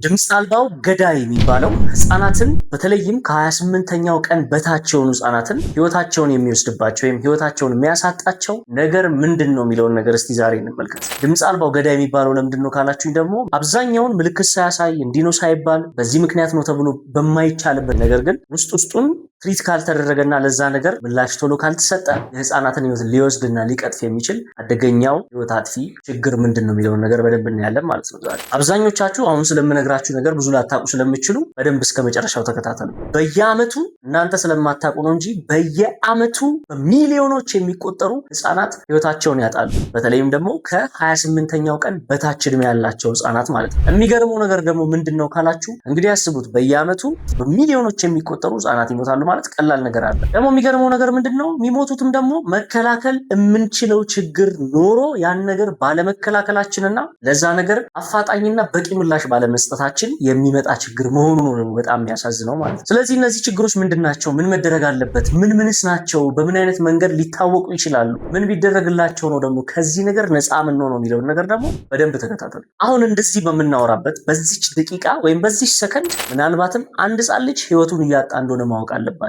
ድምፅ አልባው ገዳይ የሚባለው ህፃናትን በተለይም ከ28ኛው ቀን በታች የሆኑ ህፃናትን ህይወታቸውን የሚወስድባቸው ወይም ህይወታቸውን የሚያሳጣቸው ነገር ምንድን ነው የሚለውን ነገር እስቲ ዛሬ እንመልከት። ድምፅ አልባው ገዳይ የሚባለው ለምንድን ነው ካላችሁኝ ደግሞ አብዛኛውን ምልክት ሳያሳይ እንዲህ ነው ሳይባል በዚህ ምክንያት ነው ተብሎ በማይቻልበት ነገር ግን ውስጡን ትሪት ካልተደረገና ለዛ ነገር ምላሽ ቶሎ ካልተሰጠ የህፃናትን ህይወት ሊወስድና ሊቀጥፍ የሚችል አደገኛው ህይወት አጥፊ ችግር ምንድን ነው የሚለውን ነገር በደንብ እናያለን ማለት ነው። ዛሬ አብዛኞቻችሁ አሁን ስለምነግራችሁ ነገር ብዙ ላታውቁ ስለምችሉ በደንብ እስከ መጨረሻው ተከታተሉ። በየአመቱ እናንተ ስለማታውቁ ነው እንጂ በየአመቱ በሚሊዮኖች የሚቆጠሩ ህፃናት ህይወታቸውን ያጣሉ። በተለይም ደግሞ ከ28ኛው ቀን በታች እድሜ ያላቸው ህፃናት ማለት ነው። የሚገርመው ነገር ደግሞ ምንድን ነው ካላችሁ እንግዲህ ያስቡት፣ በየአመቱ በሚሊዮኖች የሚቆጠሩ ህፃናት ይሞታሉ ማለት ቀላል ነገር አለ። ደግሞ የሚገርመው ነገር ምንድነው የሚሞቱትም ደግሞ መከላከል የምንችለው ችግር ኖሮ ያን ነገር ባለመከላከላችንና ለዛ ነገር አፋጣኝና በቂ ምላሽ ባለመስጠታችን የሚመጣ ችግር መሆኑ ነው በጣም የሚያሳዝነው ማለት ነው። ስለዚህ እነዚህ ችግሮች ምንድናቸው? ምን መደረግ አለበት? ምንስ ናቸው? በምን አይነት መንገድ ሊታወቁ ይችላሉ? ምን ቢደረግላቸው ነው ደግሞ ከዚህ ነገር ነፃ የምንሆነው የሚለውን ነገር ደግሞ በደንብ ተከታተሉ። አሁን እንደዚህ በምናወራበት በዚች ደቂቃ ወይም በዚች ሰከንድ ምናልባትም አንድ ህፃን ልጅ ህይወቱን እያጣ እንደሆነ ማወቅ አለባችሁ።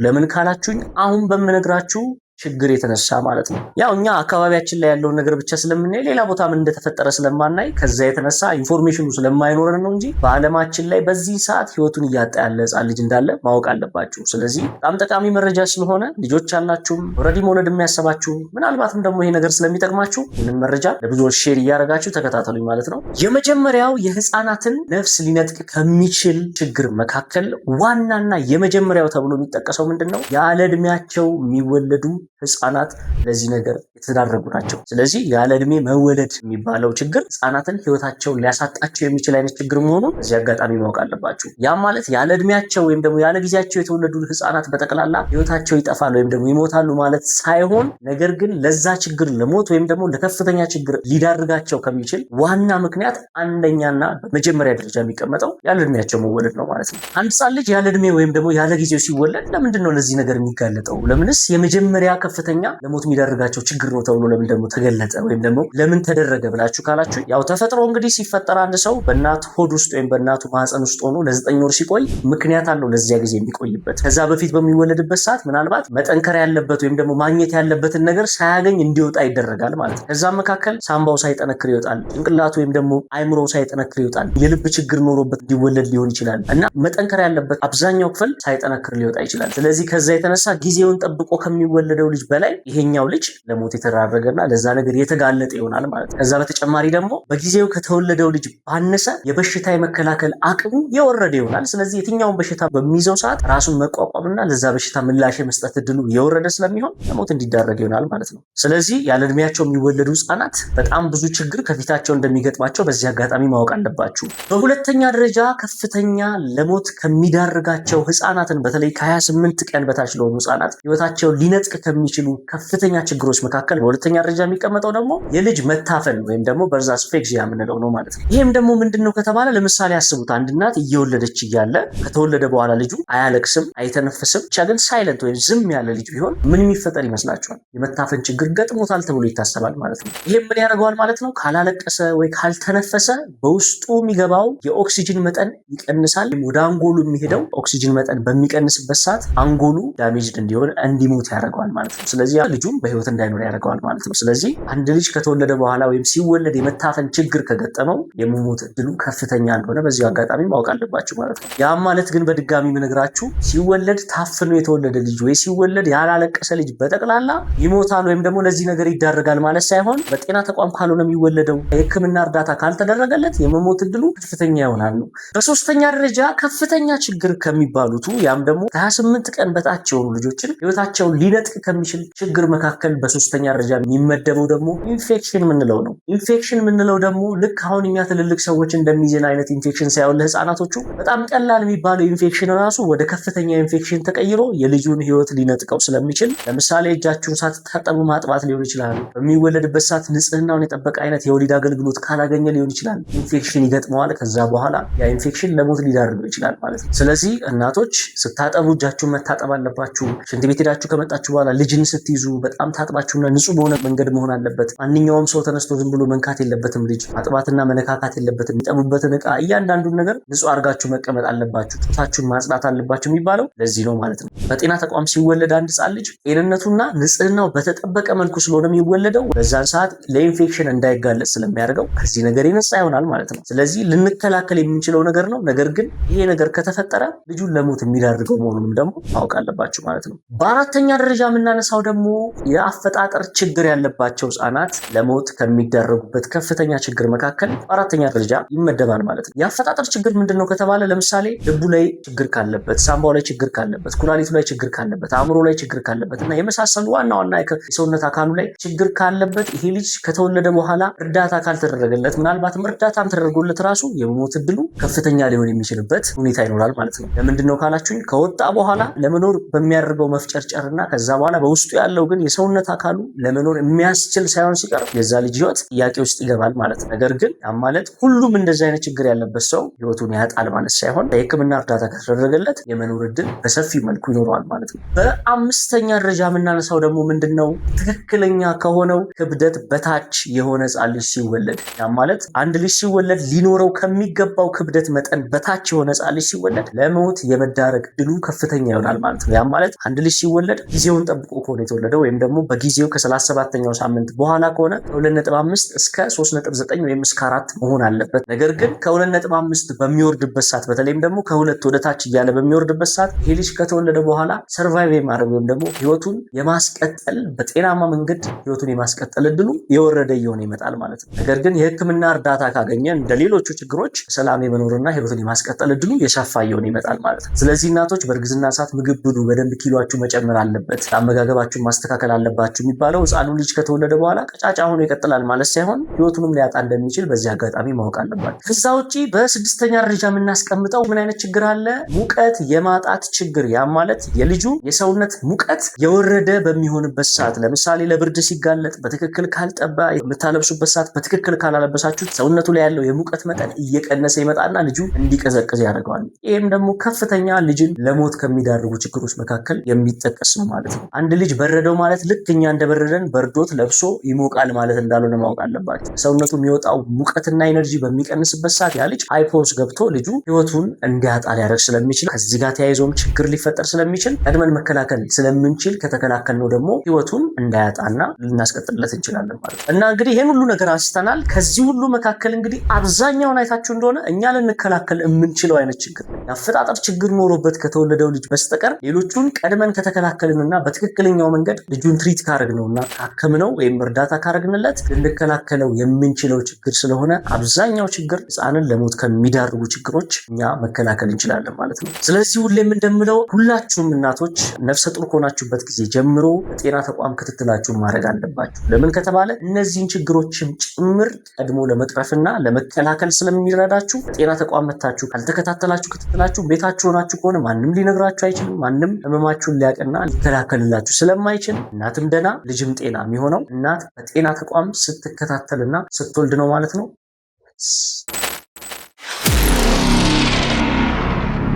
ለምን ካላችሁኝ አሁን በምነግራችሁ ችግር የተነሳ ማለት ነው። ያው እኛ አካባቢያችን ላይ ያለውን ነገር ብቻ ስለምናይ ሌላ ቦታ ምን እንደተፈጠረ ስለማናይ ከዛ የተነሳ ኢንፎርሜሽኑ ስለማይኖረን ነው እንጂ በዓለማችን ላይ በዚህ ሰዓት ህይወቱን እያጣ ያለ ህፃን ልጅ እንዳለ ማወቅ አለባችሁ። ስለዚህ በጣም ጠቃሚ መረጃ ስለሆነ ልጆች ያላችሁም ኦልሬዲ መውለድ የሚያሰባችሁ ምናልባትም ደግሞ ይሄ ነገር ስለሚጠቅማችሁ ይህንን መረጃ ለብዙዎች ሼር እያደረጋችሁ ተከታተሉኝ ማለት ነው። የመጀመሪያው የህፃናትን ነፍስ ሊነጥቅ ከሚችል ችግር መካከል ዋናና የመጀመሪያው ተብሎ የሚጠቀሰው ምንድን ነው? ያለ እድሜያቸው የሚወለዱ ህፃናት ለዚህ ነገር የተዳረጉ ናቸው። ስለዚህ ያለ እድሜ መወለድ የሚባለው ችግር ህፃናትን ህይወታቸውን ሊያሳጣቸው የሚችል አይነት ችግር መሆኑን በዚህ አጋጣሚ ማወቅ አለባችሁ። ያም ማለት ያለ እድሜያቸው ወይም ደግሞ ያለ ጊዜያቸው የተወለዱ ህፃናት በጠቅላላ ህይወታቸው ይጠፋል ወይም ደግሞ ይሞታሉ ማለት ሳይሆን፣ ነገር ግን ለዛ ችግር ለሞት ወይም ደግሞ ለከፍተኛ ችግር ሊዳርጋቸው ከሚችል ዋና ምክንያት አንደኛና በመጀመሪያ ደረጃ የሚቀመጠው ያለ እድሜያቸው መወለድ ነው ማለት ነው። አንድ ህፃን ልጅ ያለ እድሜ ወይም ደግሞ ያለ ጊዜው ሲወለድ ለምንድን ነው ለዚህ ነገር የሚጋለጠው? ለምንስ የመጀመሪያ ከፍተኛ ለሞት የሚዳርጋቸው ችግር ነው ተብሎ ለምን ደግሞ ተገለጠ ወይም ደግሞ ለምን ተደረገ ብላችሁ ካላችሁ፣ ያው ተፈጥሮ እንግዲህ ሲፈጠር አንድ ሰው በእናቱ ሆድ ውስጥ ወይም በእናቱ ማህፀን ውስጥ ሆኖ ለ9 ወር ሲቆይ ምክንያት አለው ለዚያ ጊዜ የሚቆይበት። ከዛ በፊት በሚወለድበት ሰዓት ምናልባት መጠንከር ያለበት ወይም ደግሞ ማግኘት ያለበትን ነገር ሳያገኝ እንዲወጣ ይደረጋል ማለት ነው። ከዛም መካከል ሳምባው ሳይጠነክር ይወጣል፣ ጭንቅላቱ ወይም ደግሞ አይምሮው ሳይጠነክር ይወጣል፣ የልብ ችግር ኖሮበት እንዲወለድ ሊሆን ይችላል እና መጠንከር ያለበት አብዛኛው ክፍል ሳይጠነክር ሊወጣ ይችላል። ስለዚህ ከዛ የተነሳ ጊዜውን ጠብቆ ከሚወለደው ልጅ በላይ ይሄኛው ልጅ ለሞት የተዳረገና ለዛ ነገር የተጋለጠ ይሆናል ማለት ነው። ከዛ በተጨማሪ ደግሞ በጊዜው ከተወለደው ልጅ ባነሰ የበሽታ የመከላከል አቅሙ የወረደ ይሆናል። ስለዚህ የትኛውን በሽታ በሚይዘው ሰዓት ራሱን መቋቋምና ለዛ በሽታ ምላሽ የመስጠት እድሉ የወረደ ስለሚሆን ለሞት እንዲዳረግ ይሆናል ማለት ነው። ስለዚህ ያለ እድሜያቸው የሚወለዱ ህፃናት በጣም ብዙ ችግር ከፊታቸው እንደሚገጥማቸው በዚህ አጋጣሚ ማወቅ አለባችሁ። በሁለተኛ ደረጃ ከፍተኛ ለሞት ከሚዳርጋቸው ህፃናትን በተለይ ከ28 ቀን በታች ለሆኑ ህፃናት ህይወታቸው ሊነጥቅ ከሚችሉ ከፍተኛ ችግሮች መካከል በሁለተኛ ደረጃ የሚቀመጠው ደግሞ የልጅ መታፈን ወይም ደግሞ በርዝ አስፌክሲያ የምንለው ነው ማለት ነው። ይህም ደግሞ ምንድነው ከተባለ ለምሳሌ ያስቡት፣ አንድ እናት እየወለደች እያለ ከተወለደ በኋላ ልጁ አያለቅስም፣ አይተነፍስም፣ ብቻ ግን ሳይለንት ወይም ዝም ያለ ልጅ ቢሆን ምን የሚፈጠር ይመስላችኋል? የመታፈን ችግር ገጥሞታል ተብሎ ይታሰባል ማለት ነው። ይህም ምን ያደርገዋል ማለት ነው? ካላለቀሰ ወይ ካልተነፈሰ በውስጡ የሚገባው የኦክሲጅን መጠን ይቀንሳል። ወደ አንጎሉ የሚሄደው ኦክሲጅን መጠን በሚቀንስበት ሰዓት አንጎሉ ዳሜጅድ እንዲሆን እንዲሞት ያደርገዋል ማለት ነው። ስለዚህ ልጁም በህይወት እንዳይኖር ያደርገዋል ማለት ነው። ስለዚህ አንድ ልጅ ከተወለደ በኋላ ወይም ሲወለድ የመታፈን ችግር ከገጠመው የመሞት እድሉ ከፍተኛ እንደሆነ በዚሁ አጋጣሚ ማወቅ አለባችሁ ማለት ነው። ያም ማለት ግን በድጋሚ የምነግራችሁ ሲወለድ ታፍኖ የተወለደ ልጅ ወይ ሲወለድ ያላለቀሰ ልጅ በጠቅላላ ይሞታል ወይም ደግሞ ለዚህ ነገር ይዳረጋል ማለት ሳይሆን፣ በጤና ተቋም ካልሆነ የሚወለደው የህክምና እርዳታ ካልተደረገለት የመሞት እድሉ ከፍተኛ ይሆናል ነው። በሶስተኛ ደረጃ ከፍተኛ ችግር ከሚባሉት ያም ደግሞ ከ28 ቀን በታች የሆኑ ልጆችን ህይወታቸውን ሊነጥቅ ከሚችል ችግር መካከል በሶስተኛ ደረጃ የሚመደበው ደግሞ ኢንፌክሽን ምንለው ነው። ኢንፌክሽን ምንለው ደግሞ ልክ አሁን እኛ ትልልቅ ሰዎች እንደሚይዘን አይነት ኢንፌክሽን ሳይሆን ለህፃናቶቹ በጣም ቀላል የሚባለው ኢንፌክሽን ራሱ ወደ ከፍተኛ ኢንፌክሽን ተቀይሮ የልጁን ህይወት ሊነጥቀው ስለሚችል፣ ለምሳሌ እጃችሁን ሳትታጠቡ ማጥባት ሊሆን ይችላል። በሚወለድበት ሰዓት ንጽህናውን የጠበቀ አይነት የወሊድ አገልግሎት ካላገኘ ሊሆን ይችላል። ኢንፌክሽን ይገጥመዋል። ከዛ በኋላ ያ ኢንፌክሽን ለሞት ሊዳርገው ይችላል ማለት ነው። ስለዚህ እናቶች ስታጠቡ እጃችሁን መታጠብ አለባችሁ። ሽንት ቤት ሄዳችሁ ከመጣችሁ በኋላ ልጅን ስትይዙ በጣም ታጥባችሁና ንጹህ በሆነ መንገድ መሆን አለበት። ማንኛውም ሰው ተነስቶ ዝም ብሎ መንካት የለበትም። ልጅ ማጥባትና መነካካት የለበትም። የሚጠቡበትን ዕቃ እያንዳንዱን ነገር ንጹህ አድርጋችሁ መቀመጥ አለባችሁ። ጡታችሁን ማጽዳት አለባችሁ የሚባለው ለዚህ ነው ማለት ነው። በጤና ተቋም ሲወለድ አንድ ሕፃን ልጅ ጤንነቱና ንጽህናው በተጠበቀ መልኩ ስለሆነ የሚወለደው በዛን ሰዓት ለኢንፌክሽን እንዳይጋለጥ ስለሚያደርገው ከዚህ ነገር የነጻ ይሆናል ማለት ነው። ስለዚህ ልንከላከል የምንችለው ነገር ነው። ነገር ግን ይሄ ነገር ከተፈጠረ ልጁን ለሞት የሚዳርገው መሆኑንም ደግሞ ማወቅ አለባችሁ ማለት ነው። በአራተኛ ደረጃ የምናነሳው ደግሞ የአፈጣጠር ችግር ያለባቸው ሕፃናት ለሞት ከሚዳረጉበት ከፍተኛ ችግር መካከል በአራተኛ ደረጃ ይመደባል ማለት ነው። የአፈጣጠር ችግር ምንድን ነው ከተባለ ለምሳሌ ልቡ ላይ ችግር ካለበት፣ ሳምባው ላይ ችግር ካለበት፣ ኩላሊቱ ላይ ችግር ካለበት፣ አእምሮ ላይ ችግር ካለበት እና የመሳሰሉ ዋና ዋና የሰውነት አካሉ ላይ ችግር ካለበት ይሄ ልጅ ከተወለደ በኋላ እርዳታ ካልተደረገለት ምናልባትም እርዳታም ተደርጎለት ራሱ የሞት እድሉ ከፍተኛ ሊሆን የሚችልበት ሁኔታ ይኖራል ማለት ነው። ለምንድን ነው ካላችሁኝ ከወጣ በኋላ ለመኖር በሚያደርገው መፍጨርጨርና ከዛ በኋላ በውስጡ ያለው ግን የሰውነት አካሉ ለመኖር የሚያስችል ሳይሆን ሲቀር የዛ ልጅ ህይወት ጥያቄ ውስጥ ይገባል ማለት ነው። ነገር ግን ያም ማለት ሁሉም እንደዚህ አይነት ችግር ያለበት ሰው ህይወቱን ያጣል ማለት ሳይሆን የሕክምና እርዳታ ከተደረገለት የመኖር እድል በሰፊ መልኩ ይኖረዋል ማለት ነው። በአምስተኛ ደረጃ የምናነሳው ደግሞ ምንድነው ትክክለኛ ከሆነው ክብደት በታች የሆነ ሕፃን ልጅ ሲወለድ፣ ያም ማለት አንድ ልጅ ሲወለድ ሊኖረው ከሚገባው ክብደት መጠን በታች የሆነ ሕፃን ልጅ ሲወለድ ለሞት የመዳረግ እድሉ ከፍተኛ ይሆናል ማለት ነው። ያም ማለት አንድ ልጅ ሲወለድ ጊዜውን ጠብቆ ከሆነ የተወለደው ወይም ደግሞ በጊዜው ከ37ኛው ሳምንት በኋላ ከሆነ ከ2.5 እስከ 3.9 ወይም እስከ 4 መሆን አለበት። ነገር ግን ከ2.5 በሚወርድበት ሰዓት በተለይም ደግሞ ከሁለት ወደ ታች እያለ በሚወርድበት ሰዓት ይሄ ልጅ ከተወለደ በኋላ ሰርቫይቭ የማድረግ ወይም ደግሞ ህይወቱን የማስቀጠል በጤናማ መንገድ ህይወቱን የማስቀጠል እድሉ የወረደ እየሆነ ይመጣል ማለት ነው። ነገር ግን የሕክምና እርዳታ ካገኘ እንደ ሌሎቹ ችግሮች ሰላም የመኖርና ህይወቱን የማስቀጠል እድሉ የሰፋ እየሆነ ይመጣል ማለት ነው። ስለዚህ እናቶች በእርግዝና ሰዓት ምግብ ብሉ፣ በደንብ ኪሏችሁ መጨመር አለበት፣ አመጋገባችሁን ማስተካከል አለባችሁ የሚባለው ህፃኑ ልጅ ከተወለደ በኋላ ቀጫጫ ሆኖ ይቀጥላል ማለት ሳይሆን ህይወቱንም ሊያጣ እንደሚችል በዚህ አጋጣሚ ማወቅ አለባችሁ። ከዛ ውጪ በስድስተኛ ደረጃ የምናስቀምጠው ምን አይነት ችግር አለ? ሙቀት የማጣት ችግር። ያም ማለት የልጁ የሰውነት ሙቀት የወረደ በሚሆንበት ሰዓት፣ ለምሳሌ ለብርድ ሲጋለጥ በትክክል ካልጠባ፣ የምታለብሱበት ሰዓት በትክክል ካላለበሳችሁት ሰውነቱ ላይ ያለው የሙቀት መጠን እየቀነሰ ይመጣና ልጁ እንዲቀዘቅዝ ያደርገዋል። ይህም ደግሞ ከፍተኛ ልጅን ለሞት ከሚዳርጉ ችግሮች መካከል የሚጠቀስ ነው ማለት ነው። አንድ ልጅ በረደው ማለት ልክ እኛ እንደበረደን በርዶት ለብሶ ይሞቃል ማለት እንዳልሆነ ማወቅ አለባቸው። ሰውነቱ የሚወጣው ሙቀትና ኤነርጂ በሚቀንስበት ሰዓት ያ ልጅ ሃይፖስ ገብቶ ልጁ ህይወቱን እንዲያጣ ሊያደርግ ስለሚችል ከዚህ ጋር ተያይዞም ችግር ሊፈጠር ስለሚችል ቀድመን መከላከል ስለምንችል ከተከላከልነው ደግሞ ህይወቱን እንዳያጣና ልናስቀጥልለት እንችላለን ማለት ነው። እና እንግዲህ ይህን ሁሉ ነገር አንስተናል። ከዚህ ሁሉ መካከል እንግዲህ አብዛኛውን አይታችሁ እንደሆነ እኛ ልንከላከል የምንችለው አይነት ችግር የአፈጣጠር ችግር ኖሮበት ከተወለደው ልጅ በስተቀር ሌሎቹን ቀድመን ከተከላከልንና በትክክለኛው መንገድ ልጁን ትሪት ካረግነውና ካከምነው ወይም እርዳታ ካረግንለት ልንከላከለው የምንችለው ችግር ስለሆነ አብዛኛው ችግር ህፃንን ለሞት ከሚዳርጉ ችግሮች እኛ መከላከል እንችላለን ማለት ነው። ስለዚህ ሁሌም እንደምለው ሁላችሁም እናቶች ነፍሰ ጡር ከሆናችሁበት ጊዜ ጀምሮ በጤና ተቋም ክትትላችሁን ማድረግ አለባችሁ። ለምን ከተባለ እነዚህን ችግሮችም ጭምር ቀድሞ ለመቅረፍና ለመከላከል ስለሚረዳችሁ በጤና ተቋም መታችሁ ካልተከታተላችሁ ክትትላችሁ ቤታችሁ ሆናችሁ ከሆነ ማንም ሊነግራችሁ አይችልም። ማንም ህመማችሁን ሊያውቅና ሊከላከልላችሁ ስለማይችል እናትም ደና ልጅም ጤና የሚሆነው እናት በጤና ተቋም ስትከታተልና ስትወልድ ነው ማለት ነው።